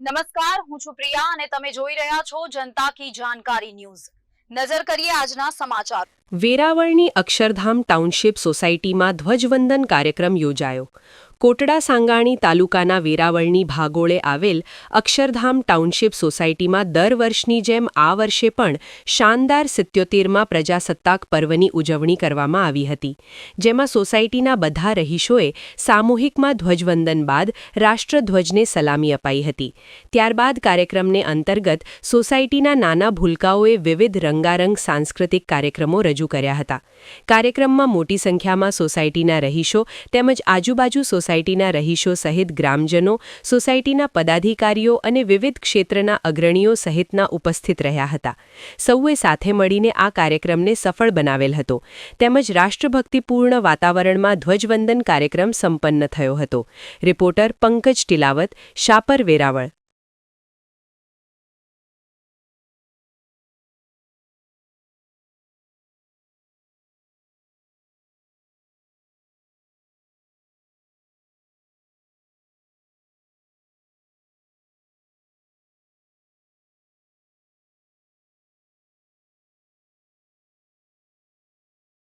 નમસ્કાર, હું છું પ્રિયા અને તમે જોઈ રહ્યા છો જનતા કી જાણકારી ન્યૂઝ। નજર કરીએ આજના સમાચાર। વેરાવળની અક્ષરધામ ટાઉનશીપ સોસાયટીમાં ધ્વજવંદન કાર્યક્રમ યોજાયો। કોટડા સાંગાણી તાલુકાના વેરાવળની ભાગોળે આવેલ અક્ષરધામ ટાઉનશીપ સોસાયટીમાં દર વર્ષની જેમ આ વર્ષે પણ શાનદાર 77માં પ્રજાસત્તાક પર્વની ઉજવણી કરવામાં આવી હતી, જેમાં સોસાયટીના બધા રહીશોએ સામૂહિકમાં ધ્વજવંદન બાદ રાષ્ટ્રધ્વજને સલામી અપાઈ હતી। ત્યારબાદ કાર્યક્રમને અંતર્ગત સોસાયટીના નાના ભૂલકાઓએ વિવિધ રંગારંગ સાંસ્કૃતિક કાર્યક્રમો રજૂ કર્યા હતા। કાર્યક્રમમાં મોટી સંખ્યામાં સોસાયટીના રહીશો તેમજ આજુબાજુ સોસાયટીના રહીશો સહિત ગ્રામજનો, સોસાયટીના પદાધિકારીઓ અને વિવિધ ક્ષેત્રના અગ્રણીઓ સહિતના ઉપસ્થિત રહ્યા હતા। સૌએ સાથે મળીને આ કાર્યક્રમને સફળ બનાવેલ હતો તેમજ રાષ્ટ્રભક્તિપૂર્ણ વાતાવરણમાં ધ્વજવંદન કાર્યક્રમ સંપન્ન થયો હતો। રિપોર્ટર પંકજ ટિલાવત, શાપર, વેરાવળ।